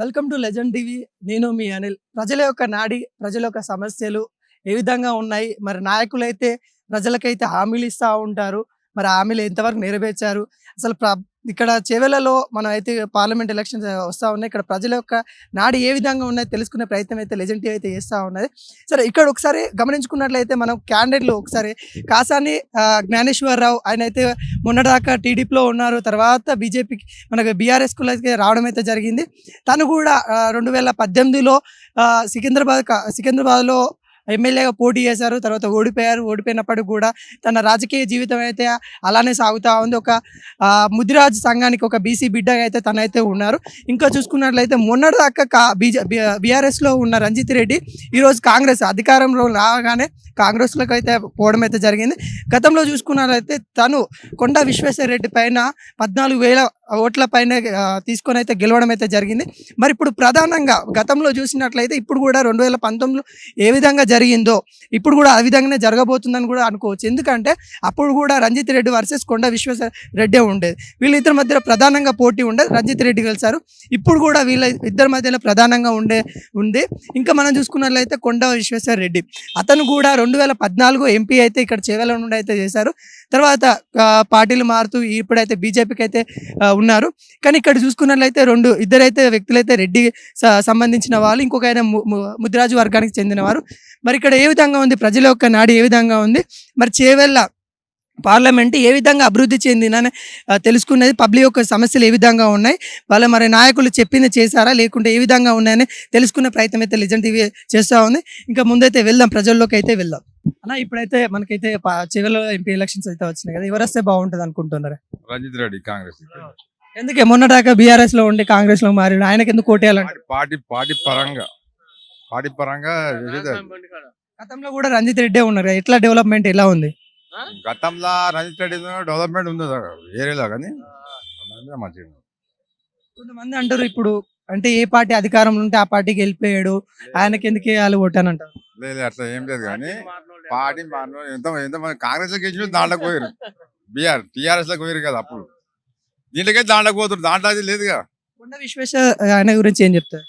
Welcome to legend TV. నేను మీ అనిల్. ప్రజల యొక్క నాడి, ప్రజల యొక్క సమస్యలు ఏ విధంగా ఉన్నాయి, మరి నాయకులైతే ప్రజలకైతే హామీలు ఇస్తూ ఉంటారు, మరి హామీలు ఎంతవరకు నెరవేర్చారు, అసలు ఇక్కడ చేవెళ్లలో మనం అయితే పార్లమెంట్ ఎలక్షన్స్ వస్తూ ఉన్నాయి. ఇక్కడ ప్రజల యొక్క నాడి ఏ విధంగా ఉన్నాయి తెలుసుకునే ప్రయత్నం అయితే లెజెండ్ టీవీ అయితే చేస్తూ ఉన్నది. సరే, ఇక్కడ ఒకసారి గమనించుకున్నట్లయితే మనం క్యాండిడేట్లు ఒకసారి కాసాని జ్ఞానేశ్వరరావు, ఆయన అయితే మొన్నదాకా టీడీపీలో ఉన్నారు, తర్వాత బీజేపీకి మనకు బీఆర్ఎస్కి రావడం అయితే జరిగింది. తను కూడా 2018లో సికింద్రాబాద్లో ఎమ్మెల్యేగా పోటీ చేశారు, తర్వాత ఓడిపోయారు. ఓడిపోయినప్పటికి కూడా తన రాజకీయ జీవితం అయితే అలానే సాగుతూ ఉంది. ఒక ముదిరాజ్ సంఘానికి ఒక బీసీ బిడ్డగా అయితే తనైతే ఉన్నారు. ఇంకా చూసుకున్నట్లయితే మొన్నటిదాకా బీఆర్ఎస్లో ఉన్న రంజిత్ రెడ్డి ఈరోజు కాంగ్రెస్ అధికారంలో రాగానే కాంగ్రెస్లోకి అయితే పోవడం అయితే జరిగింది. గతంలో చూసుకున్నట్లయితే తను కొండా విశ్వేశ్వర రెడ్డి పైన 14,000 ఓట్ల పైన తీసుకొని అయితే గెలవడం అయితే జరిగింది. మరి ఇప్పుడు ప్రధానంగా గతంలో చూసినట్లయితే ఇప్పుడు కూడా 2019లో ఏ విధంగా జరిగిందో ఇప్పుడు కూడా ఆ విధంగానే జరగబోతుందని కూడా అనుకోవచ్చు. ఎందుకంటే అప్పుడు కూడా రంజిత్ రెడ్డి వర్సెస్ కొండా విశ్వేశ్వర రెడ్డి ఉండేది. వీళ్ళిద్దరి మధ్యలో ప్రధానంగా పోటీ ఉండేది, రంజిత్ రెడ్డి గెలిచారు. ఇప్పుడు కూడా వీళ్ళ ఇద్దరి మధ్యలో ప్రధానంగా ఉంది. ఇంకా మనం చూసుకున్నట్లయితే కొండా విశ్వేశ్వర రెడ్డి, అతను కూడా 2014 ఎంపీ అయితే ఇక్కడ చేవెళ్ల నుండి అయితే చేశారు. తర్వాత పార్టీలు మారుతూ ఇప్పుడైతే బీజేపీకి అయితే ఉన్నారు. కానీ ఇక్కడ చూసుకున్నట్లయితే ఇద్దరైతే వ్యక్తులైతే రెడ్డి సంబంధించిన వాళ్ళు, ఇంకొక ఆయన ముదిరాజు వర్గానికి చెందినవారు. మరి ఇక్కడ ఏ విధంగా ఉంది, ప్రజల యొక్క నాడి ఏ విధంగా ఉంది, మరి చేవెళ్ల పార్లమెంట్ ఏ విధంగా అభివృద్ధి చెందినని తెలుసుకునేది, పబ్లిక్ యొక్క సమస్యలు ఏ విధంగా ఉన్నాయి, మరి నాయకులు చెప్పింది చేశారా లేకుంటే ఏ విధంగా ఉన్నాయని తెలుసుకునే ప్రయత్నం అయితే లెజెండ్ టీవీ చేస్తూ ఉంది. ఇంకా ముందైతే వెళ్దాం, ప్రజల్లోకి అయితే వెళ్దాం. అన్న, ఇప్పుడైతే మనకైతే చివరిలో ఎంపీ ఎలక్షన్స్ అయితే వచ్చినాయి కదా, ఎవరు వస్తే బాగుంటుంది అనుకుంటున్నారు? రంజిత్ రెడ్డి కాంగ్రెస్. ఎందుకే మొన్నదాకా బీఆర్ఎస్ లో ఉండి కాంగ్రెస్ లో మారి ఆయనకి ఎందుకు కోటేయాలంటే? పార్టీ పరంగా గతంలో కూడా రంజిత్ రెడ్డి ఉన్నారు, ఎట్లా డెవలప్మెంట్ ఎలా ఉంది? గతంలో రంజిత్ రెడ్డి డెవలప్మెంట్ ఉంది ఏరియాలో, కానీ మంచిగా. కొంతమంది అంటారు ఇప్పుడు అంటే ఏ పార్టీ అధికారంలో ఉంటే ఆ పార్టీకి వెళ్ళిపోయాడు, ఆయనకి ఎందుకు వేయాలి ఓటు అని అంటారు. లేదు, అట్లా ఏం లేదు. కానీ పార్టీ ఎంతమంది కాంగ్రెస్ లోకి గెలిచి దాంట్లోకి పోయారు, టీఆర్ఎస్ లోకి పోయారు కదా, అప్పుడు దీంట్లోకే దాంట్లోకి పోతారు, దాంట్లో అది లేదుగా. కొండా విశ్వేశ్వర ఆయన గురించి ఏం చెప్తారు?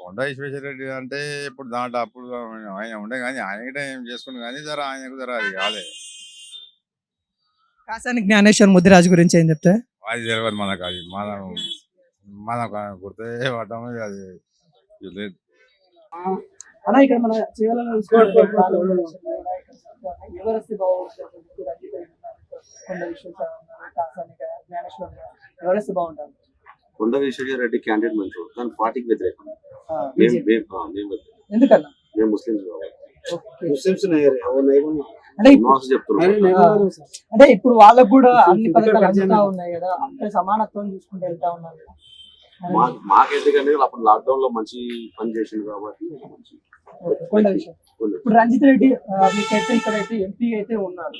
కొండా విశ్వేశ్వర రెడ్డి అంటే ఇప్పుడు దాంట్లో అప్పుడు ఆయన ఉండే, కానీ ఆయన కూడా ఏం చేసుకుని, కానీ జర ఆయనకు జర అది కాలే. కాసాని జ్ఞానేశ్వర్ ముదిరాజు గురించి ఏం చెప్తారు? అది తెలియదు మనకు, అది మనకు గుర్తే పడటం అది లేదు. అలా ఇక్కడ మన కొండ విశ్వేశ్వర రెడ్డి క్యాండిడేట్ మంచి, కానీ పార్టీకి వ్యతిరేకం. ఎందుకన్నా? మేము ముస్లింస్ అంటే ఇప్పుడు వాళ్ళకు కూడా అన్ని పథకాలు అందుతా ఉన్నాయి కదా, అంటే సమానత్వం చూసుకుంటూ వెళ్తా ఉన్నారు. మాకైతే కానీ అప్పుడు లాక్డౌన్ లో మంచి పని చేసింది కాబట్టి. ఇప్పుడు రంజిత్ రెడ్డి మీకైతే ఇక్కడైతే ఎంపీ అయితే ఉన్నారు,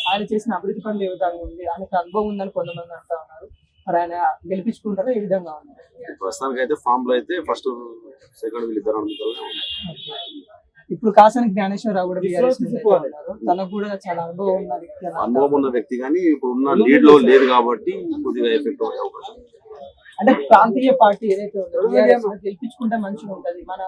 ఆయన చేసిన అభివృద్ధి పనులు ఏ విధంగా ఉంది, ఆయనకు అనుభవం ఉందని కొంతమంది అంటా ఉన్నారు. మరి ఆయన గెలిపించుకుంటారో ఏ విధంగా ఉంది? ప్రస్తుతానికి అయితే ఫామ్ లో అయితే ఫస్ట్ సెకండ్ వీళ్ళిద్దరు ఇప్పుడు కాసాని జ్ఞానేశ్వరరావు కూడా తనకు కూడా చాలా అనుభవం ఉన్న వ్యక్తి, కానీ ఇప్పుడు ఉన్న లీడ్ లో లేదు కాబట్టి కొద్దిగా ఎఫెక్ట్ అయ్యే అవకాశం. అంటే ప్రాంతీయ పార్టీ ఏదైతే ఉందో గెలిపించుకుంటే మంచిగా ఉంటది. మన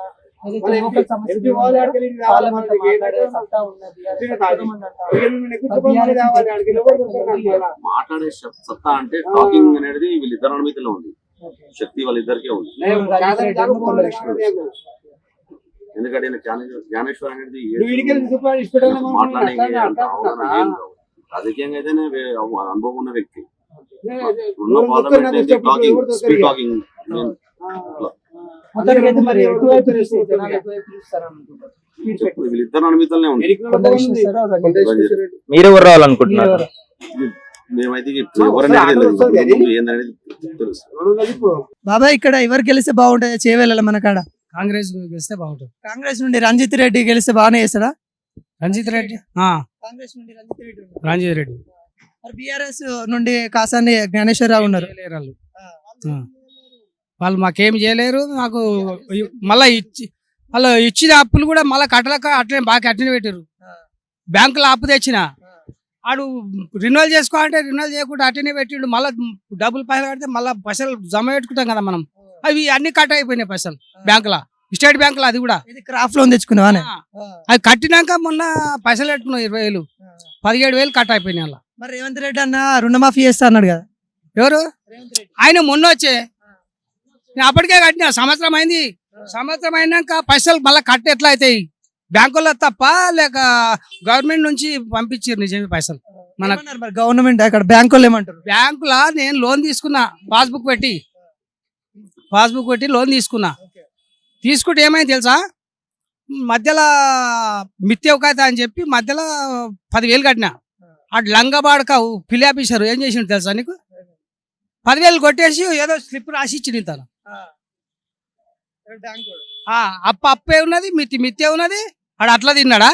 మాట్లాడే సత్తా అంటే టాకింగ్ అనేది వీళ్ళిద్దరు అనుమతిలో ఉంది, శక్తి వాళ్ళిద్దరికే ఉంది. ఎందుకంటే జ్ఞానేశ్వర్ అనేది రాజకీయంగా అయితేనే అనుభవం ఉన్న వ్యక్తి, ఉన్న పార్లమెంట్ అయితే స్పీడ్ టాకింగ్. వీళ్ళిద్దరు అనుమతిలోనే ఉంది. మీరు ఎవరు రావాలనుకుంటున్నారు? మేమైతే ఎవరనేది ఏందనేది తెలుసు. బాబాయ్, ఇక్కడ ఎవరు గెలిస్తే బాగుంటుంది చేవెళ్ళ? మన కాడ కాంగ్రెస్ గెలిస్తే బాగుంటుంది. కాంగ్రెస్ నుండి రంజిత్ రెడ్డి గెలిస్తే బాగానే చేస్తాడా? రంజిత్ రెడ్డి కాంగ్రెస్ నుండి రంజిత్ రెడ్డి. బీఆర్ఎస్ నుండి కాసాని జ్ఞానేశ్వరరావు ఉన్నారు. వాళ్ళు మాకేం చేయలేరు. మాకు మళ్ళీ ఇచ్చిన అప్పులు కూడా మళ్ళీ కట్టలేక అట్లనే బాగా అట్లనే పెట్టారు. బ్యాంకులో అప్పు తెచ్చిన ఆడు రిన్యూవల్ చేసుకోవాలంటే రిన్యూవల్ చేయకుండా అట్లనే పెట్టిండు. మళ్ళీ డబ్బులు పైసలు కడితే మళ్ళీ పైసలు జమ పెట్టుకుంటాం కదా మనం, అవి అన్ని కట్ అయిపోయినాయి పైసలు బ్యాంకులో, స్టేట్ బ్యాంకులో. అది కూడా ఇది క్రాఫ్ట్ లోన్ తెచ్చుకున్నావా అది కట్టినాక మొన్న పైసలు పెట్టుకున్నావు 20,000, 17,000 కట్ అయిపోయినాయి అలా. మరి రేవంత్ రెడ్డి అన్న రుణమాఫీ చేస్తా అన్నాడు కదా. ఎవరు ఆయన మొన్న వచ్చే, నేను అప్పటికే కట్టినా, సంవత్సరం అయింది. సంవత్సరం అయినాక పైసలు మళ్ళీ కట్ ఎట్లా అవుతాయి? బ్యాంకుల్లో తప్ప లేక గవర్నమెంట్ నుంచి పంపించారు నిజమే పైసలు. మన ఏమన్నారు మరి గవర్నమెంట్ అక్కడ బ్యాంక్ వాళ్ళు ఏమంటారు? బ్యాంకులో నేను లోన్ తీసుకున్నా, పాస్బుక్ పెట్టి లోన్ తీసుకున్నా. తీసుకుంటే ఏమైంది తెలుసా, మధ్యలో మిత్యవకాయత అని చెప్పి మధ్యలో 10,000 కట్టినా. అటు లంగబాడక ఫిలాపిస్తారు ఏం చేసిండు తెలుసా నీకు? 10,000 కొట్టేసి ఏదో స్లిప్ రాసి ఇచ్చింది తను. అప్పే ఉన్నది, మిత్తే ఉన్నది. ఆడు అట్లా తిన్నాడా?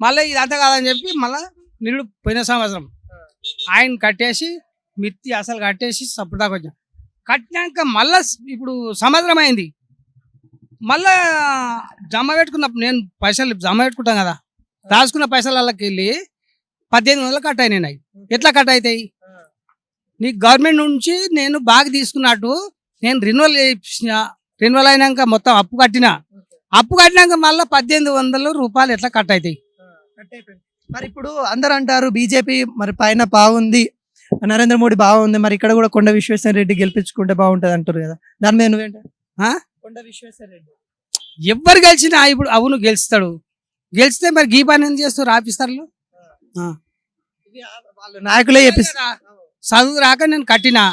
మళ్ళీ ఇదంతా కాదని చెప్పి మళ్ళీ నిన్ను పోయిన సంవత్సరం ఆయన కట్టేసి మిత్తి అసలు కట్టేసి సప్పుదాకా వచ్చాం. కట్టినాక మళ్ళా ఇప్పుడు సంవత్సరం అయింది. మళ్ళా జమ పెట్టుకున్నప్పుడు నేను పైసలు జమ పెట్టుకుంటాం కదా, రాసుకున్న పైసలకి వెళ్ళి 1800 కట్ అయినాయి. నాకు ఎట్లా కట్ అవుతాయి? నీకు గవర్నమెంట్ నుంచి నేను బాగా తీసుకున్నట్టు నేను రెన్యువల్ అయినాక మొత్తం అప్పు కట్టినాక మళ్ళీ 1,800 రూపాయలు ఎట్లా కట్ అవుతాయి? మరి ఇప్పుడు అందరు అంటారు బీజేపీ మరి పైన బాగుంది, నరేంద్ర మోడీ బాగుంది, మరి ఇక్కడ కూడా కొండ విశ్వేశ్వర రెడ్డి గెలిపించుకుంటే బాగుంటది అంటారు కదా. దాని మీద నువ్వేంట? కొండ విశ్వేశ్వర రెడ్డి ఎవ్వరు గెలిచినా ఇప్పుడు అవును గెలుస్తాడు. గెలిస్తే మరి గీ పని ఏం చేస్తారు? ఆపిస్తారు. వాళ్ళు నాయకులే చెప్పిస్తారు. చదువు రాక నేను కట్టినా,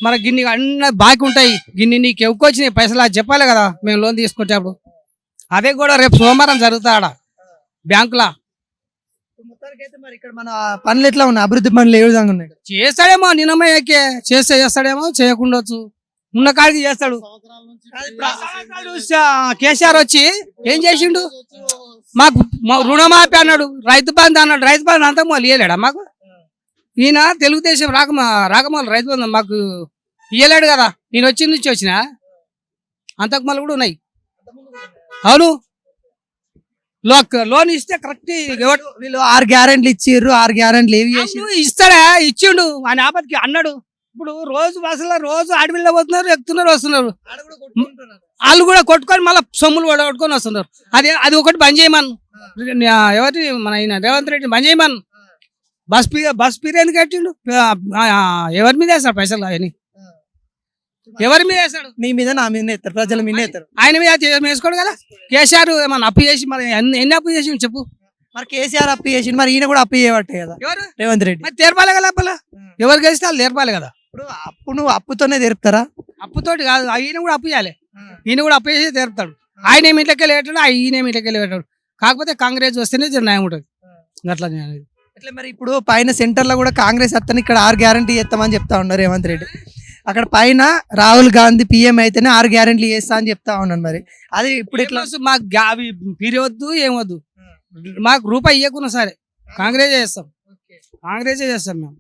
మరి గిన్ని అన్న బాకీ ఉంటాయి, గిన్ని నీకు ఎక్కువచ్చినాయి పైసలు అది చెప్పాలి కదా మేము లోన్ తీసుకుంటేప్పుడు. అదే కూడా రేపు సోమవారం జరుగుతాడ బ్యాంకులా. మొత్తానికైతే మరి ఇక్కడ మన పనులు ఎట్లా ఉన్నాయి? అభివృద్ధి పనులు ఏ విధంగా ఉన్నాయి? చేస్తాడేమో నిన్నమయ్యకే చేస్తాడేమో, చేయకుండొచ్చు, ఉన్న కాడికి చేస్తాడు. కేసీఆర్ వచ్చి ఏం చేసిండు? మాకు రుణమాఫీ అన్నాడు, రైతు బంధు అన్నాడు. రైతు బంధు అంతా మొదలు ఇయ్యలేడా మాకు? ఈయన తెలుగుదేశం రాకమోలు రైతు బంధు మాకు ఇయ్యలేడు కదా. నేను వచ్చి నుంచి వచ్చిన అంతకు మళ్ళీ కూడా ఉన్నాయి. అవును, లోన్ ఇస్తే కరెక్ట్. వీళ్ళు 6 గ్యారెంట్లు ఇచ్చిర్రు, 6 గ్యారెంట్లు ఏవి చేసి ఇస్తాడా? ఇచ్చిండు ఆయన ఆపత్కి అన్నాడు. ఇప్పుడు రోజు బస్సులో రోజు అడవిలో పోతున్నారు, ఎక్కుతున్నారు, వస్తున్నారు. వాళ్ళు కూడా కొట్టుకొని మళ్ళీ సొమ్ములు కొట్టుకొని వస్తున్నారు. అది ఒకటి బంద్ చేయమను. ఎవరి మన ఆయన రేవంత్ రెడ్డి బంద్ చేయమను. బస్ ఫీర్ ఎందుకు కట్టిండు? ఎవరి మీద వేస్తాడు పైసలు? అవన్నీ ఎవరి మీద వేస్తాడు? నీ మీద నా మీద ఎత్తారు, ప్రజల మీద ఎత్తారు. ఆయన మీద వేసుకోడు కదా. కేసీఆర్ ఏమన్నా అప్పు చేసి మరి ఎన్ని అప్పు చేసి చెప్పు? మరి కేసీఆర్ అప్పు చేసి మరి ఈయన కూడా అప్పు చేయబట్టే కదా ఎవరు? రేవంత్ రెడ్డి. మరి తీర్పాలి కదా అప్పులా. ఎవరు గెలిస్తే వాళ్ళు తీర్పాలి కదా. ఇప్పుడు అప్పు నువ్వు అప్పుతోనే తెరుపుతారా? అప్పుతోటి కాదు, ఈయన కూడా అప్పు చేయాలి. ఈయన కూడా అప్పు చేసి తీరుతాడు. ఆయన ఏమి ఇంట్లోకి వెళ్ళేటాడు, ఈయన ఏమి ఇంట్లోకి వెళ్ళేటాడు. కాకపోతే కాంగ్రెస్ వస్తేనే న్యాయం ఉంటుంది అట్లా. అట్లా మరి ఇప్పుడు పైన సెంటర్ లో కూడా కాంగ్రెస్ వస్తాను, ఇక్కడ 6 గ్యారెంటీ చేస్తామని చెప్తా ఉన్నారు రేవంత్ రెడ్డి. అక్కడ పైన రాహుల్ గాంధీ పీఎం అయితేనే 6 గ్యారెంటీలు చేస్తా అని చెప్తా ఉన్నాను. మరి అది ఇప్పుడు ఇట్లా మాకు అవి పీరియవద్దు ఏమొద్దు, మాకు రూపాయి ఇవ్వకున్నా సరే కాంగ్రెస్ చేస్తాం మేము.